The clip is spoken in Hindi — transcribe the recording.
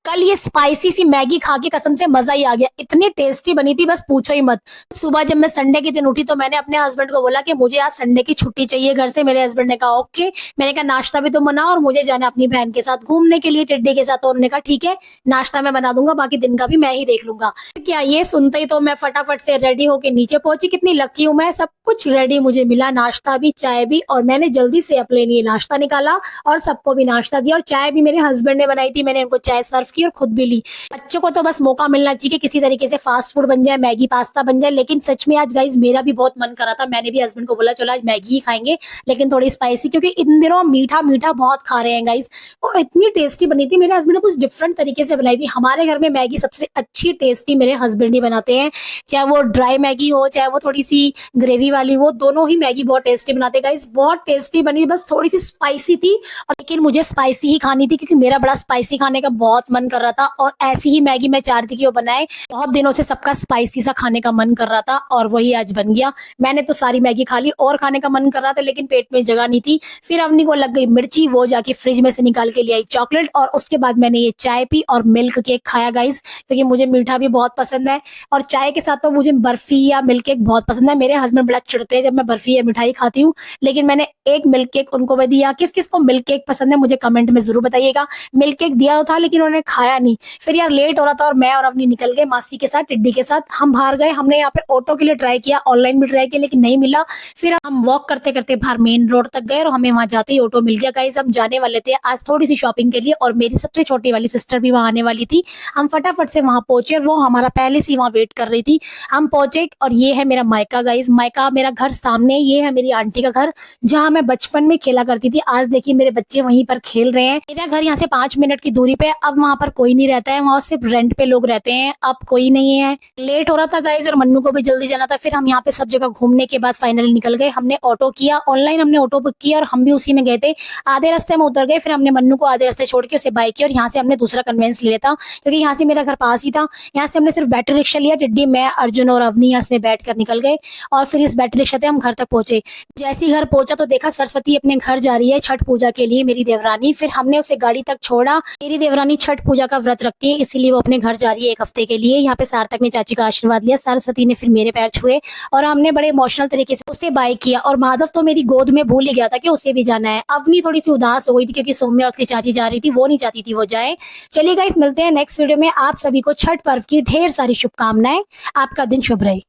कल ये स्पाइसी सी मैगी खा के कसम से मजा ही आ गया, इतनी टेस्टी बनी थी बस पूछो ही मत। सुबह जब मैं संडे के दिन उठी तो मैंने अपने हस्बैंड को बोला कि मुझे आज संडे की छुट्टी चाहिए घर से। मेरे हस्बैंड ने कहा ओके। मैंने कहा नाश्ता भी तुम बनाओ और मुझे जाना अपनी बहन के साथ घूमने के लिए टिड्डी के साथ। तो उन्होंने कहा ठीक है, नाश्ता मैं बना दूंगा, बाकी दिन का भी मैं ही देख लूंगा। क्या ये सुनते ही तो मैं फटाफट से रेडी होके नीचे पहुंची। कितनी लकी हूं मैं, सब कुछ रेडी मुझे मिला, नाश्ता भी चाय भी। और मैंने जल्दी से अपने लिए नाश्ता निकाला और सबको भी नाश्ता दिया। और चाय भी मेरे हस्बैंड ने बनाई थी, मैंने उनको चाय सर्व की और खुद भी ली। बच्चों को तो बस मौका मिलना चाहिए कि किसी तरीके से फास्ट फूड बन जाए, मैगी पास्ता बन जाए। लेकिन सच में आज गाइज मेरा भी बहुत मन कर रहा था। मैंने भी हस्बैंड को बोला चलो आज मैगी ही खाएंगे, लेकिन थोड़ी स्पाइसी, क्योंकि इन दिनों मीठा मीठा बहुत खा रहे हैं गाइज। और इतनी टेस्टी बनी थी, मेरे हस्बैंड ने कुछ डिफरेंट तरीके से बनाई थी। हमारे घर में मैगी सबसे अच्छी टेस्टी मेरे हस्बैंड ही बनाते हैं, चाहे वो ड्राई मैगी हो चाहे वो थोड़ी सी ग्रेवी वाली हो, दोनों ही मैगी बहुत टेस्टी बनाते हैं गाइज। बहुत टेस्टी बनी, बस थोड़ी सी स्पाइसी थी। और लेकिन मुझे स्पाइसी ही खानी थी क्योंकि मेरा बड़ा स्पाइसी खाने का बहुत मन कर रहा था। और ऐसी ही मैगी मैं चाह रही थी कि वो बनाए। बहुत दिनों से सबका स्पाइसी सा खाने का मन कर रहा था और वही आज बन गया। मैंने तो सारी मैगी खा ली, और खाने का मन कर रहा था लेकिन पेट में जगह नहीं थी। फिर अवनी को लग गई मिर्ची, वो जाके फ्रिज में से निकाल के ले आई चॉकलेट। और उसके बाद मैंने ये चाय पी और मिल्क केक खाया गाइस, क्योंकि मुझे मीठा भी बहुत पसंद है। और चाय के साथ तो मुझे बर्फी या मिल्क केक बहुत पसंद है। मेरे हस्बैंड बड़ा चिढ़ते हैं जब मैं बर्फी या मिठाई खाती हूँ, लेकिन मैंने एक मिल्क केक उनको भी दिया। किस किस को मिल्क केक पसंद है मुझे कमेंट में जरूर बताइएगा। मिल्क केक दिया था लेकिन उन्होंने खाया नहीं। फिर यार लेट हो रहा था और मैं और अवनी निकल गए मासी के साथ, टिड्डी के साथ। हम बाहर गए, हमने यहाँ पे ऑटो के लिए ट्राई किया, ऑनलाइन भी ट्राई किया लेकिन नहीं मिला। फिर हम वॉक करते करते बाहर मेन रोड तक गए और हमें वहां जाते ही ऑटो मिल गया। गाइस हम जाने वाले थे आज थोड़ी सी शॉपिंग के लिए और मेरी सबसे छोटी वाली सिस्टर भी वहां आने वाली थी। हम फटाफट से वहां पहुंचे और वो हमारा पहले से वहां वेट कर रही थी। हम पहुंचे और ये है मेरा मायका गाइस, मायका मेरा घर सामने, ये है मेरी आंटी का घर जहाँ मैं बचपन में खेला करती थी। आज देखिए मेरे बच्चे वहीं पर खेल रहे हैं। मेरा घर यहाँ से 5 मिनट की दूरी पे। अब वहां पर कोई नहीं रहता है, वहां सिर्फ रेंट पे लोग रहते हैं, अब कोई नहीं है। लेट हो रहा था गाइस और मन्नू को भी जल्दी जाना था। फिर हम यहाँ पे सब जगह घूमने के बाद फाइनली निकल गए। हमने ऑटो किया, ऑनलाइन हमने ऑटो बुक किया और हम भी उसी में गए थे। आधे रास्ते में उतर गए, फिर हमने मन्नू को आधे रास्ते छोड़ के उसे बाइक किया और यहाँ से हमने दूसरा कन्वेंस ले लेता क्योंकि यहाँ से मेरा घर पास ही था। यहाँ से हमने सिर्फ बैटरी रिक्शा लिया। टिड्डी, मैं, अर्जुन और अवनी यहाँ से बैठ कर निकल गए और फिर इस बैटरी रिक्शा से हम घर तक पहुंचे। जैसे ही घर पहुंचा तो देखा सरस्वती अपने घर जा रही है छठ पूजा के लिए, मेरी देवरानी। फिर हमने उसे गाड़ी तक छोड़ा। मेरी देवरानी छठ पूजा का व्रत रखती है इसीलिए वो अपने घर जा रही है 1 हफ्ते के लिए। यहाँ पे सार्थक ने चाची का आशीर्वाद लिया, सरस्वती ने फिर मेरे पैर छुए और हमने बड़े इमोशनल तरीके से उसे बाय किया। और माधव तो मेरी गोद में भूल ही गया था कि उसे भी जाना है। अवनी थोड़ी सी उदास हो गई थी क्योंकि सौम्या और उसकी चाची जा रही थी, वो नहीं चाहती थी वो जाए। चलिए गाइस मिलते हैं नेक्स्ट वीडियो में। आप सभी को छठ पर्व की ढेर सारी शुभकामनाएं। आपका दिन शुभ रहे।